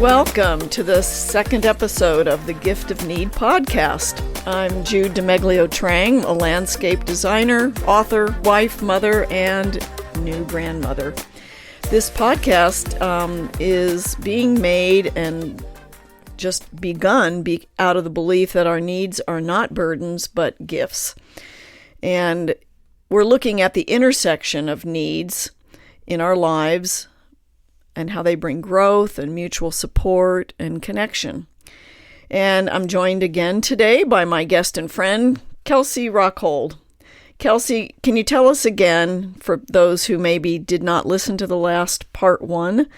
Welcome to the second episode of the Gift of Need podcast. I'm Jude DiMeglio Trang, a landscape designer, author, wife, mother, and new grandmother. This podcast is being made and just begun out of the belief that our needs are not burdens but gifts. And we're looking at the intersection of needs in our lives and how they bring growth and mutual support and connection. And I'm joined again today by my guest and friend, Kelcey Rockhold. Kelcey, can you tell us again, for those who maybe did not listen to the last part one,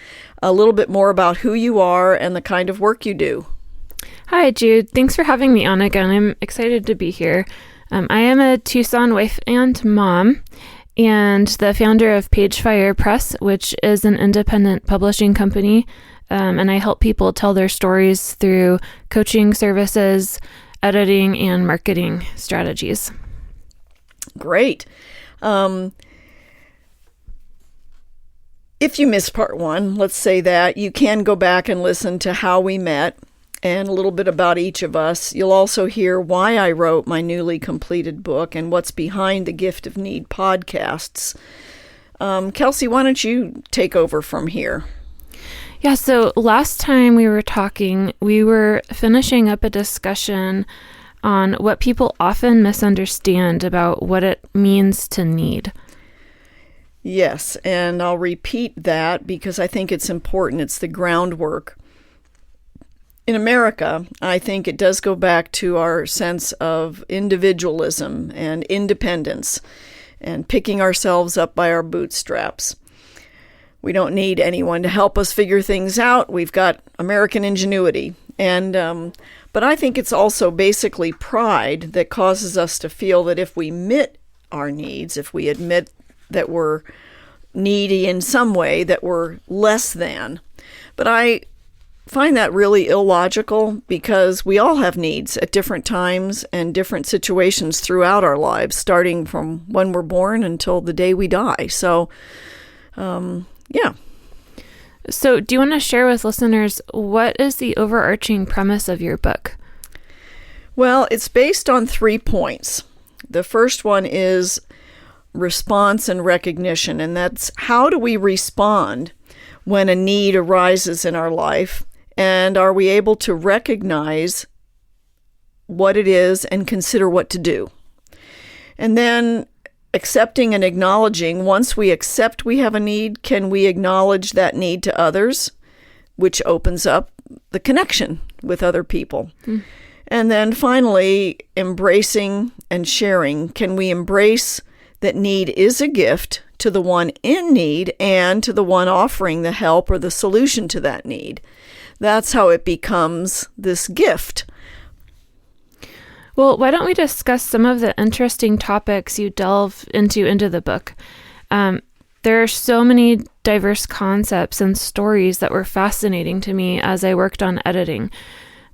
a little bit more about who you are and the kind of work you do? Hi, Jude. Thanks for having me on again. I'm excited to be here. I am a Tucson wife and mom, and the founder of Pagefire Press, which is an independent publishing company. And I help people tell their stories through coaching services, editing, and marketing strategies. Great. If you missed part one, let's say that, you can go back and listen to how we met and a little bit about each of us. You'll also hear why I wrote my newly completed book and what's behind the Gift of Need podcasts. Kelcey, why don't you take over from here? Yeah, so last time we were talking, we were finishing up a discussion on what people often misunderstand about what it means to need. Yes, and I'll repeat that because I think it's important. It's the groundwork. In America, I think it does go back to our sense of individualism and independence and picking ourselves up by our bootstraps. We don't need anyone to help us figure things out. We've got American ingenuity. But I think it's also basically pride that causes us to feel that if we admit our needs, if we admit that we're needy in some way, that we're less than. But I find that really illogical because we all have needs at different times and different situations throughout our lives, starting from when we're born until the day we die. So, yeah. So do you want to share with listeners, what is the overarching premise of your book? Well, it's based on 3 points. The first one is response and recognition, and that's how do we respond when a need arises in our life, and are we able to recognize what it is and consider what to do? And then accepting and acknowledging, once we accept we have a need, can we acknowledge that need to others, which opens up the connection with other people. And then finally, embracing and sharing. Can we embrace that need is a gift to the one in need and to the one offering the help or the solution to that need? That's how it becomes this gift. Well, why don't we discuss some of the interesting topics you delve into the book? There are so many diverse concepts and stories that were fascinating to me as I worked on editing.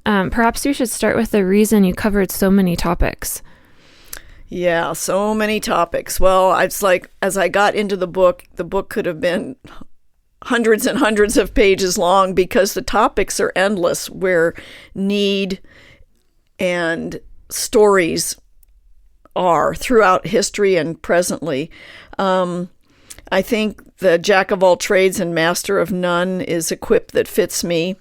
Perhaps we should start with the reason you covered so many topics. Yeah, so many topics. Well, it's like as I got into the book could have been hundreds and hundreds of pages long because the topics are endless, where need and stories are throughout history and presently. I think the jack of all trades and master of none is a quip that fits me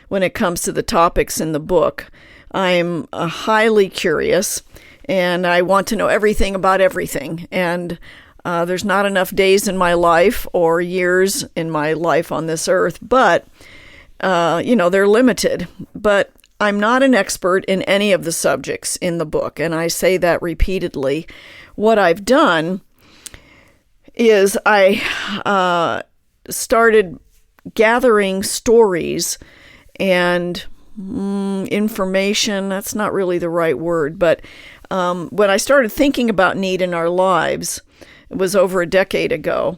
when it comes to the topics in the book. I'm highly curious and I want to know everything about everything. And there's not enough days in my life or years in my life on this earth, but, they're limited. But I'm not an expert in any of the subjects in the book, and I say that repeatedly. What I've done is I started gathering stories and information. That's not really the right word, but when I started thinking about need in our lives, it was over a decade ago,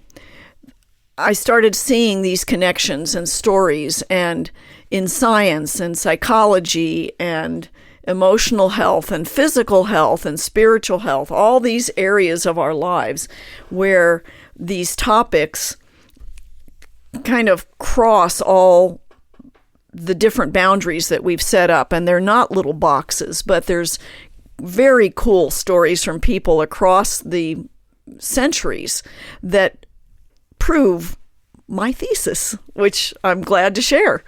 I started seeing these connections and stories and in science and psychology and emotional health and physical health and spiritual health, all these areas of our lives where these topics kind of cross all the different boundaries that we've set up. And they're not little boxes, but there's very cool stories from people across the centuries that prove my thesis, which I'm glad to share.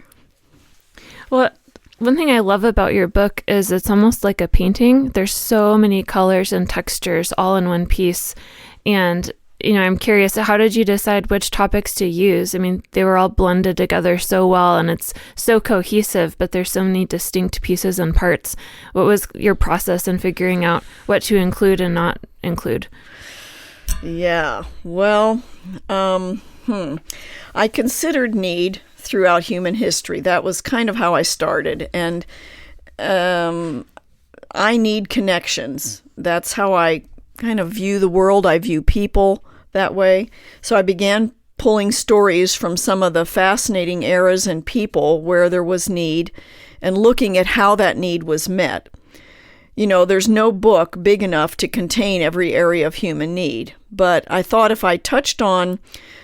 Well, one thing I love about your book is it's almost like a painting. There's so many colors and textures all in one piece. And, I'm curious, how did you decide which topics to use? I mean, they were all blended together so well and it's so cohesive, but there's so many distinct pieces and parts. What was your process in figuring out what to include and not include? Yeah, well, I considered need throughout human history. That was kind of how I started. And I need connections. That's how I kind of view the world. I view people that way. So I began pulling stories from some of the fascinating eras and people where there was need and looking at how that need was met. There's no book big enough to contain every area of human need. But I thought if I touched on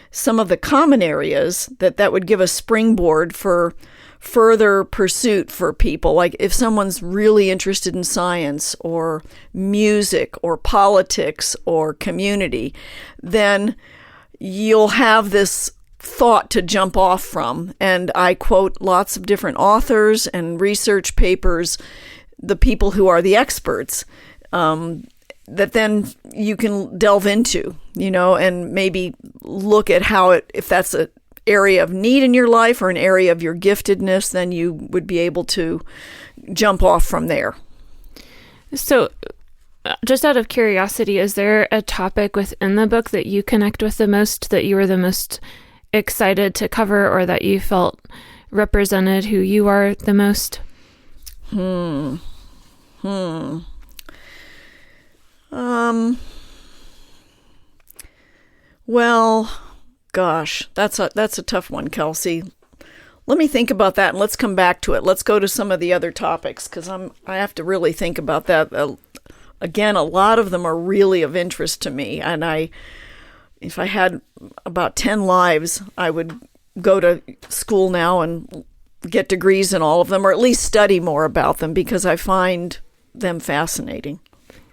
some of the common areas, that would give a springboard for further pursuit for people. Like if someone's really interested in science or music or politics or community, then you'll have this thought to jump off from. And I quote lots of different authors and research papers, the people who are the experts, that then you can delve into, and maybe look at how if that's an area of need in your life or an area of your giftedness, then you would be able to jump off from there. So just out of curiosity, is there a topic within the book that you connect with the most, that you were the most excited to cover, or that you felt represented who you are the most? Well, gosh, that's a tough one, Kelsey. Let me think about that and let's come back to it. Let's go to some of the other topics because I have to really think about that. Again, a lot of them are really of interest to me, and if I had about 10 lives, I would go to school now and get degrees in all of them, or at least study more about them because I find them fascinating.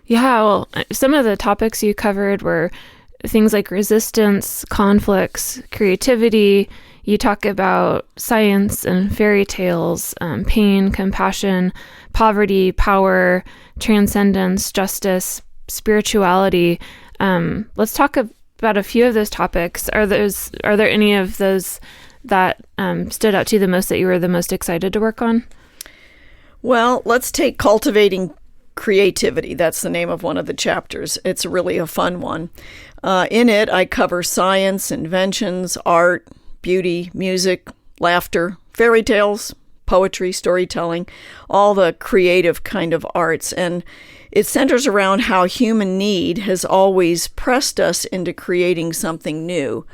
Yeah, well, some of the topics you covered were things like resistance, conflicts, creativity. You talk about science and fairy tales, pain, compassion, poverty, power, transcendence, justice, spirituality. Let's talk about a few of those topics. Are there any of those that stood out to you the most, that you were the most excited to work on? Well, let's take cultivating creativity. That's the name of one of the chapters. It's really a fun one. In it, I cover science, inventions, art, beauty, music, laughter, fairy tales, poetry, storytelling, all the creative kind of arts. And it centers around how human need has always pressed us into creating something new.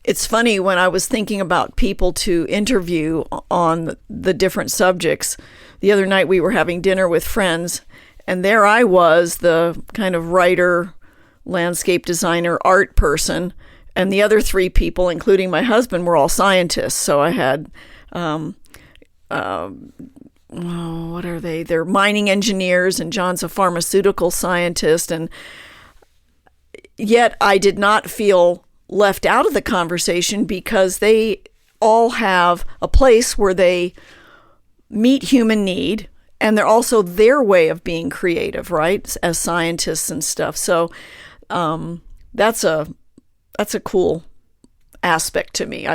It's funny, when I was thinking about people to interview on the different subjects, the other night we were having dinner with friends, and there I was, the kind of writer, landscape designer, art person, and the other three people, including my husband, were all scientists. So I had, what are they? They're mining engineers, and John's a pharmaceutical scientist, and yet I did not feel left out of the conversation because they all have a place where they meet human need, and they're also their way of being creative, right, as scientists and stuff. So that's a cool aspect to me.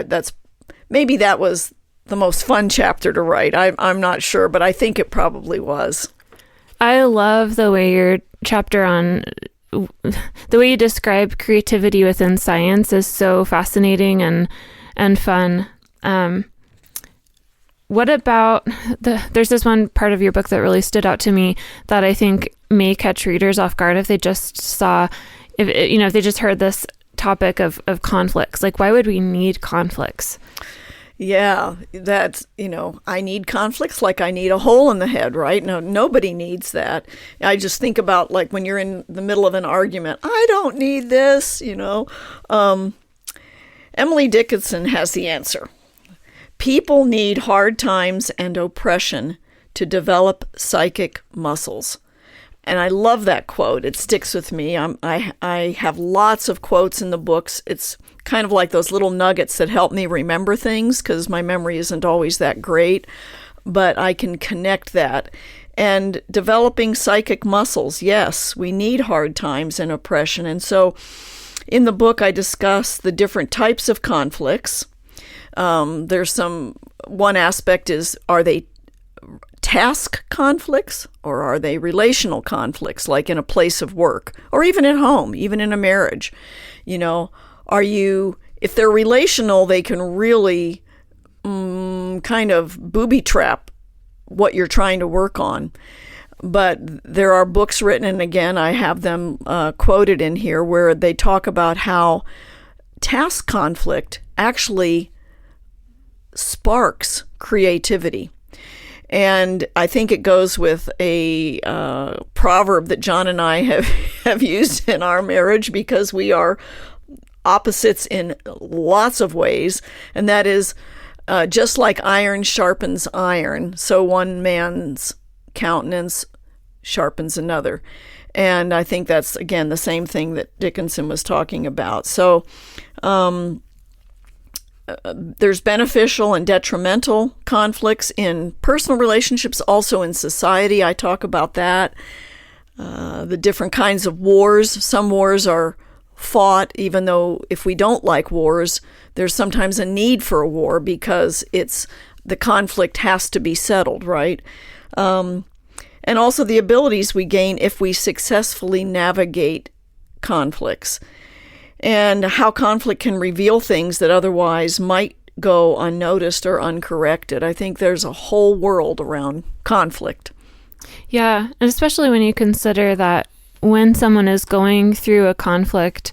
Maybe that was the most fun chapter to write. I'm not sure, but I think it probably was. I love the way your chapter on the way you describe creativity within science is so fascinating and fun. What about there's this one part of your book that really stood out to me that I think may catch readers off guard if they just saw, if they just heard this topic of conflicts. Like, why would we need conflicts? Yeah, that's, I need conflicts like I need a hole in the head, right? No, nobody needs that. I just think about, like, when you're in the middle of an argument, I don't need this, Emily Dickinson has the answer. People need hard times and oppression to develop psychic muscles. And I love that quote. It sticks with me. I have lots of quotes in the books. It's kind of like those little nuggets that help me remember things, because my memory isn't always that great, but I can connect that. And developing psychic muscles, yes, we need hard times and oppression. And so in the book, I discuss the different types of conflicts. One aspect is, are they task conflicts or are they relational conflicts, like in a place of work or even at home, even in a marriage? If they're relational, they can really kind of booby trap what you're trying to work on. But there are books written, and again, I have them quoted in here, where they talk about how task conflict actually sparks creativity. And I think it goes with a proverb that John and I have used in our marriage, because we are opposites in lots of ways. And that is, just like iron sharpens iron, so one man's countenance sharpens another. And I think that's, again, the same thing that Dickinson was talking about. So there's beneficial and detrimental conflicts in personal relationships, also in society. I talk about that. The different kinds of wars. Some wars are fought, even though if we don't like wars, there's sometimes a need for a war because the conflict has to be settled, right? And also the abilities we gain if we successfully navigate conflicts, and how conflict can reveal things that otherwise might go unnoticed or uncorrected. I think there's a whole world around conflict. Yeah, and especially when you consider that when someone is going through a conflict,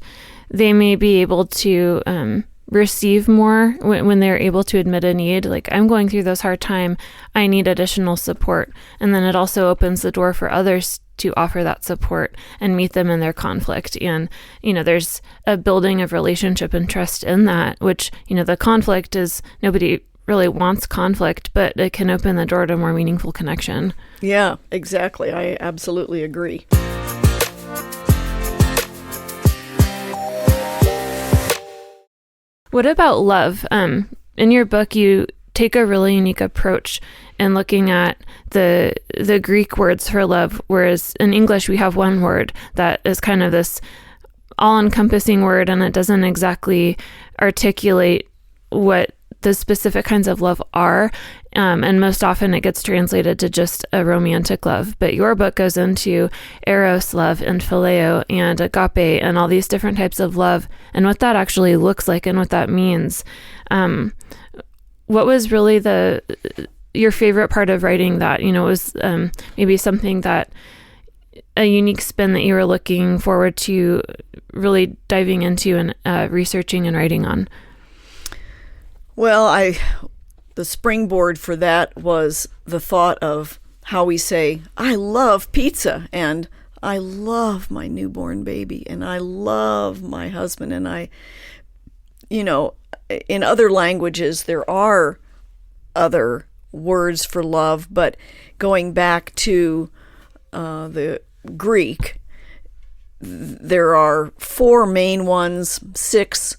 they may be able to receive more when they're able to admit a need. Like, I'm going through this hard time, I need additional support. And then it also opens the door for others to offer that support and meet them in their conflict. And, there's a building of relationship and trust in that, which, the conflict is, nobody really wants conflict, but it can open the door to more meaningful connection. Yeah, exactly. I absolutely agree. What about love? In your book, you take a really unique approach in looking at the Greek words for love, whereas in English we have one word that is kind of this all-encompassing word, and it doesn't exactly articulate what the specific kinds of love are, and most often it gets translated to just a romantic love. But your book goes into eros love and phileo and agape and all these different types of love and what that actually looks like and what that means. What was really your favorite part of writing that? Was maybe something that a unique spin that you were looking forward to really diving into and researching and writing on? Well, the springboard for that was the thought of how we say, I love pizza, and I love my newborn baby, and I love my husband, and in other languages, there are other words for love, but going back to the Greek, there are 4 main ones, 6,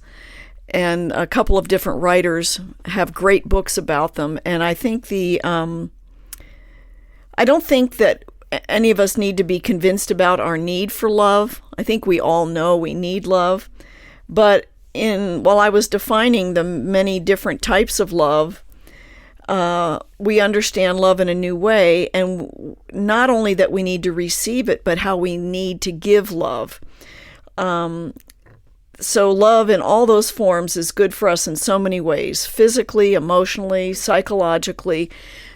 and a couple of different writers have great books about them. And I think I don't think that any of us need to be convinced about our need for love. I think we all know we need love. But while I was defining the many different types of love, we understand love in a new way, and not only that we need to receive it, but how we need to give love. So love in all those forms is good for us in so many ways, physically, emotionally, psychologically.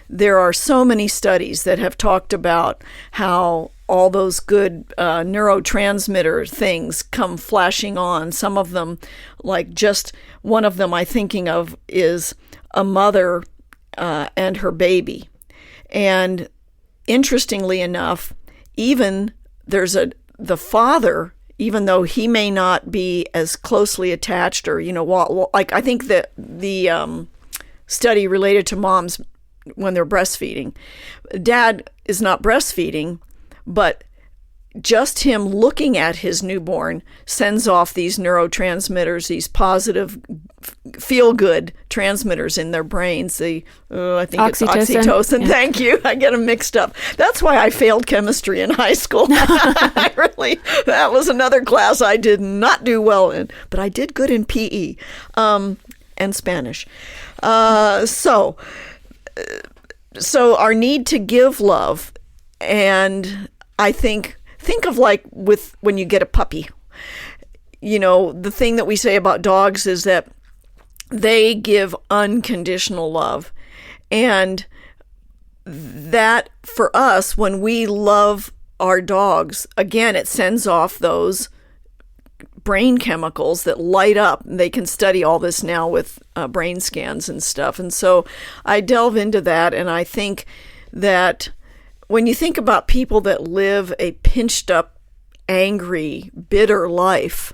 There are so many studies that have talked about how all those good neurotransmitter things come flashing on. Some of them, like just one of them I'm thinking of is a mother and her baby. And interestingly enough, even the father, even though he may not be as closely attached, or like I think that the study related to moms when they're breastfeeding. Dad is not breastfeeding, but just him looking at his newborn sends off these neurotransmitters, these positive, feel-good transmitters in their brains. I think it's oxytocin. Yeah. Thank you. I get them mixed up. That's why I failed chemistry in high school. That was another class I did not do well in, but I did good in PE and Spanish. So our need to give love, and I think of like when you get a puppy. The thing that we say about dogs is that they give unconditional love. And that for us, when we love our dogs, again, it sends off those brain chemicals that light up. They can study all this now with brain scans and stuff. And so I delve into that, and I think that when you think about people that live a pinched up, angry, bitter life,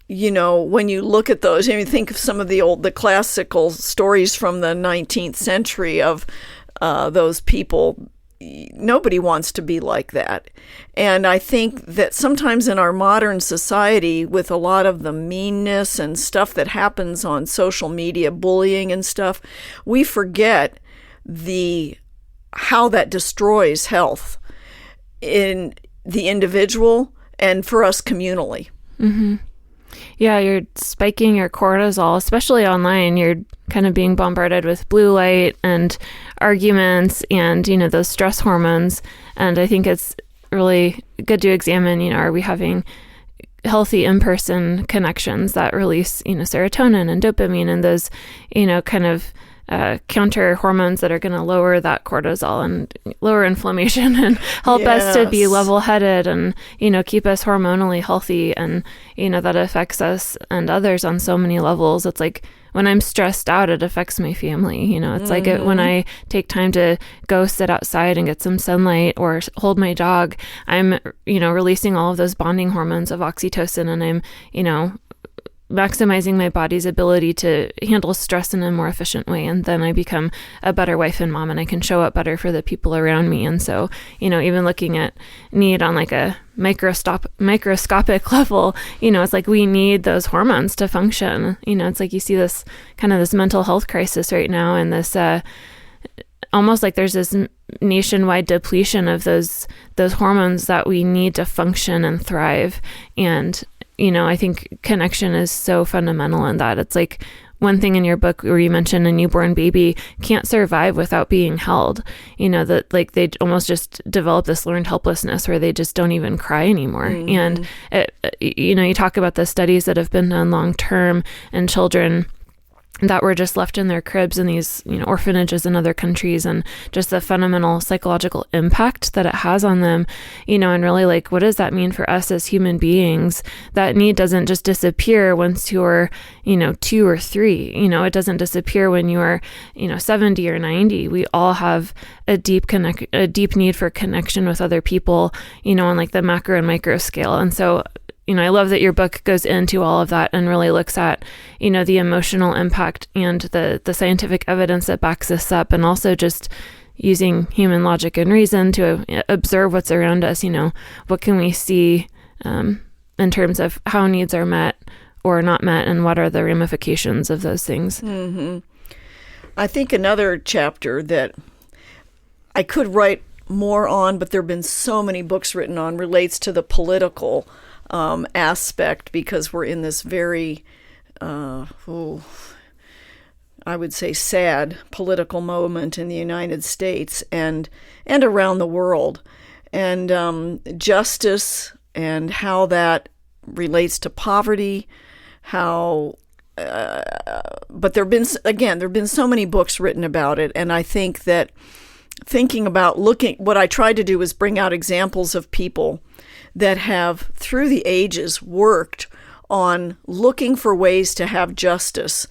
when you look at those, think of some of the classical stories from the 19th century of those people. Nobody wants to be like that. And I think that sometimes in our modern society, with a lot of the meanness and stuff that happens on social media, bullying and stuff, we forget how that destroys health in the individual and for us communally. Mm-hmm. Yeah, you're spiking your cortisol, especially online. You're kind of being bombarded with blue light and arguments and, those stress hormones. And I think it's really good to examine, are we having healthy in-person connections that release, serotonin and dopamine and those, kind of counter hormones that are going to lower that cortisol and lower inflammation and help us to be level-headed and, keep us hormonally healthy. And, that affects us and others on so many levels. It's like when I'm stressed out, it affects my family. It's like when I take time to go sit outside and get some sunlight or hold my dog, I'm, releasing all of those bonding hormones of oxytocin, and I'm, maximizing my body's ability to handle stress in a more efficient way. And then I become a better wife and mom, and I can show up better for the people around me. And so, even looking at need on like a microscopic level, it's like we need those hormones to function. It's like you see this kind of this mental health crisis right now, and this almost like there's this nationwide depletion of those hormones that we need to function and thrive. And I think connection is so fundamental in that. It's like one thing in your book where you mentioned a newborn baby can't survive without being held, that like they almost just develop this learned helplessness where they just don't even cry anymore. Mm-hmm. And, you talk about the studies that have been done long term in children that were just left in their cribs in these, orphanages in other countries, and just the fundamental psychological impact that it has on them, and really like, what does that mean for us as human beings? That need doesn't just disappear once you're, 2 or 3, it doesn't disappear when you're, 70 or 90. We all have a deep need for connection with other people, on like the macro and micro scale. And so, I love that your book goes into all of that and really looks at, the emotional impact and the scientific evidence that backs this up, and also just using human logic and reason to observe what's around us. What can we see in terms of how needs are met or not met, and what are the ramifications of those things? Mm-hmm. I think another chapter that I could write more on, but there have been so many books written on, relates to the political aspect, because we're in this very, I would say, sad political moment in the United States and around the world, and justice and how that relates to poverty, but there have been so many books written about it, and I think that what I tried to do was bring out examples of people that have, through the ages, worked on looking for ways to have justice.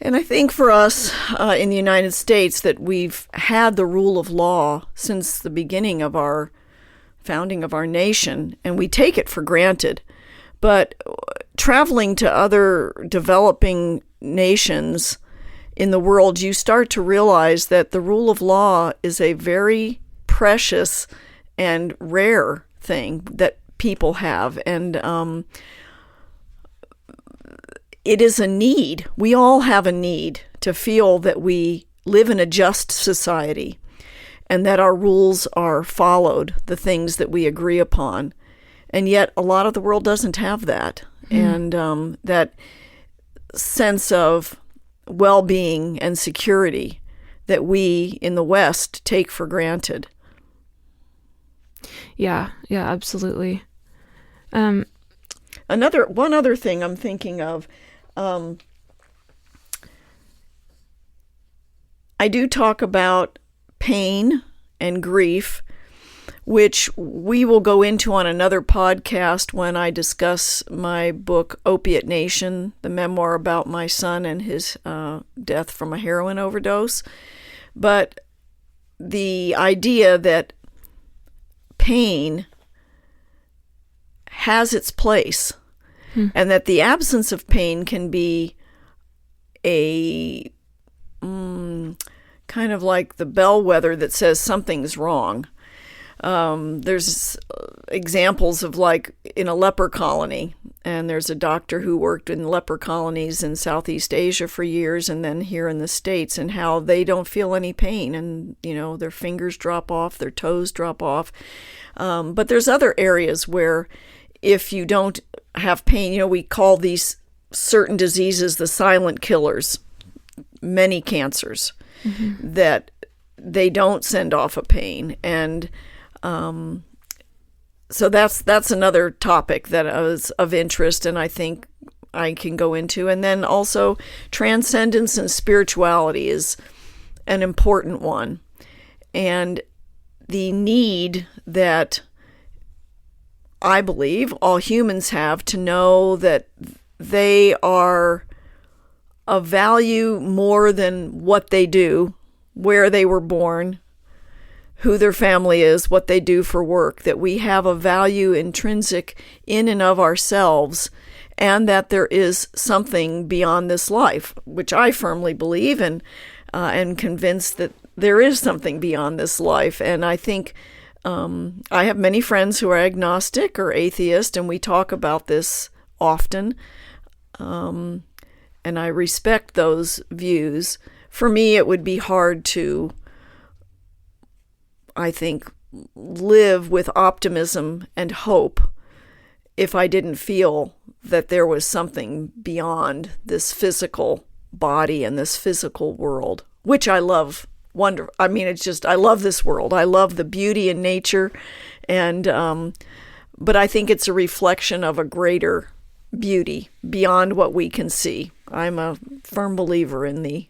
And I think for us in the United States, that we've had the rule of law since the beginning of our founding of our nation, and we take it for granted. But traveling to other developing nations in the world, you start to realize that the rule of law is a very precious and rare thing that people have. And it is a need. We all have a need to feel that we live in a just society and that our rules are followed, the things that we agree upon. And yet a lot of the world doesn't have that. And that sense of well-being and security that we in the West take for granted. Yeah, absolutely. One other thing I'm thinking of, I do talk about pain and grief, which we will go into on another podcast when I discuss my book, Opiate Nation, the memoir about my son and his death from a heroin overdose. But the idea that pain has its place, and that the absence of pain can be a kind of like the bellwether that says something's wrong. There's examples of, like, in a leper colony, and there's a doctor who worked in leper colonies in Southeast Asia for years and then here in the States, and how they don't feel any pain, and, their fingers drop off, their toes drop off. But there's other areas where if you don't have pain, we call these certain diseases the silent killers, many cancers, that they don't send off a pain. And so that's another topic that is of interest, and I think I can go into. And then also transcendence and spirituality is an important one. And the need that I believe all humans have to know that they are of value more than what they do, where they were born, who their family is, what they do for work, that we have a value intrinsic in and of ourselves, and that there is something beyond this life, which I firmly believe, and convinced that there is something beyond this life. And I think I have many friends who are agnostic or atheist, and we talk about this often, and I respect those views. For me, it would be hard to, I think, live with optimism and hope if I didn't feel that there was something beyond this physical body and this physical world, which I love. I love this world. I love the beauty in nature, and but I think it's a reflection of a greater beauty beyond what we can see. I'm a firm believer in the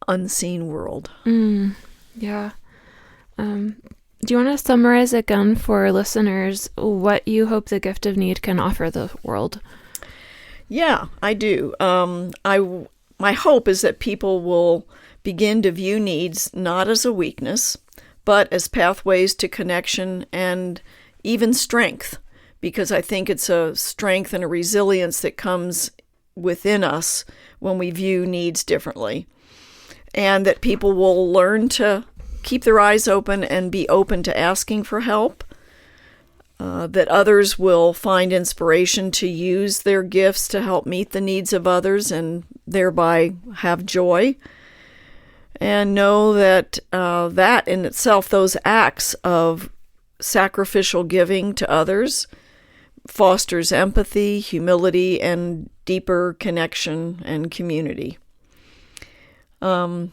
unseen world. Yeah. Do you want to summarize again for listeners what you hope the gift of need can offer the world? Yeah, I do. My hope is that people will begin to view needs not as a weakness, but as pathways to connection and even strength, because I think it's a strength and a resilience that comes within us when we view needs differently. And that people will learn to keep their eyes open and be open to asking for help. That others will find inspiration to use their gifts to help meet the needs of others and thereby have joy. And know that that in itself, those acts of sacrificial giving to others, fosters empathy, humility, and deeper connection and community. And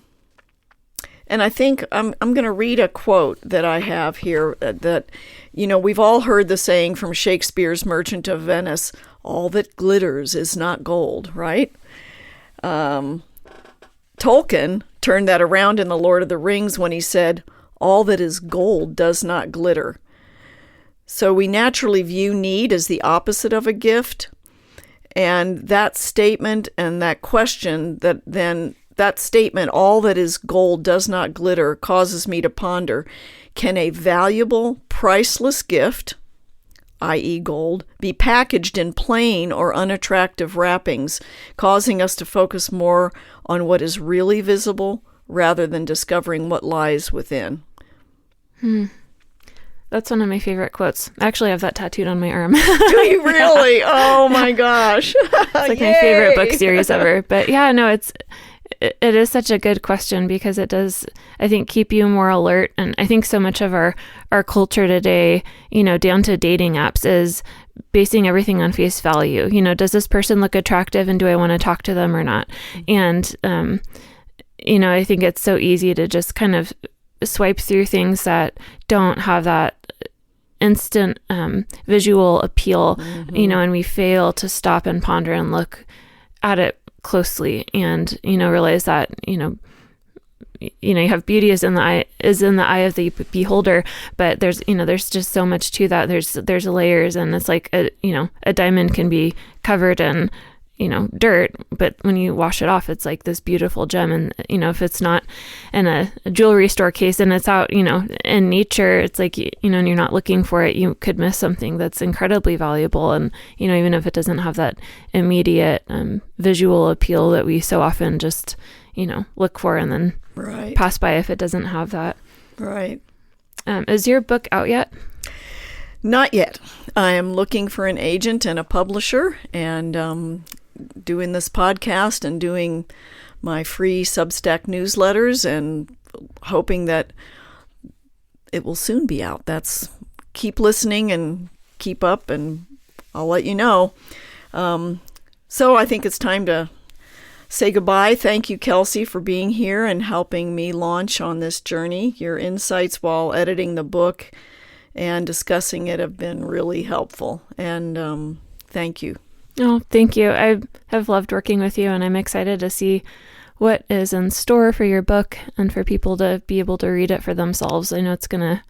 I think I'm going to read a quote that I have here that, we've all heard the saying from Shakespeare's Merchant of Venice, all that glitters is not gold, right? Tolkien turned that around in The Lord of the Rings when he said, all that is gold does not glitter. So we naturally view need as the opposite of a gift. And that statement and that question, that statement, all that is gold does not glitter, causes me to ponder, can a valuable, priceless gift, i.e. gold, be packaged in plain or unattractive wrappings, causing us to focus more on what is really visible rather than discovering what lies within. That's one of my favorite quotes. I actually have that tattooed on my arm. Do you really? Oh my gosh. It's like my favorite book series ever. But yeah, no, it is such a good question because it does, I think, keep you more alert. And I think so much of our culture today, down to dating apps, is basing everything on face value. Does this person look attractive and do I want to talk to them or not? And, I think it's so easy to just kind of swipe through things that don't have that instant visual appeal, and we fail to stop and ponder and look at it closely and, realize that, you have beauty is in the eye of the beholder, but there's just so much to that. There's layers, and it's like a diamond can be covered in, dirt, but when you wash it off, it's like this beautiful gem. And, if it's not in a jewelry store case and it's out, in nature, it's like, and you're not looking for it, you could miss something that's incredibly valuable. And, even if it doesn't have that immediate visual appeal that we so often just, look for and then pass by if it doesn't have that. Right. Is your book out yet? Not yet. I am looking for an agent and a publisher, and doing this podcast and doing my free Substack newsletters and hoping that it will soon be out. Keep listening and keep up, and I'll let you know. So I think it's time to say goodbye. Thank you, Kelcey, for being here and helping me launch on this journey. Your insights while editing the book and discussing it have been really helpful. And thank you. Oh, thank you. I have loved working with you, and I'm excited to see what is in store for your book and for people to be able to read it for themselves. I know it's going to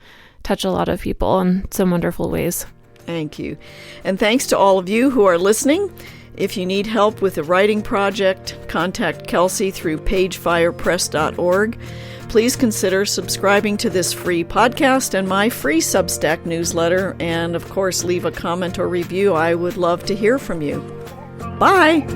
touch a lot of people in some wonderful ways. Thank you. And thanks to all of you who are listening. If you need help with a writing project, contact Kelcey through pagefirepress.org. Please consider subscribing to this free podcast and my free Substack newsletter. And of course, leave a comment or review. I would love to hear from you. Bye.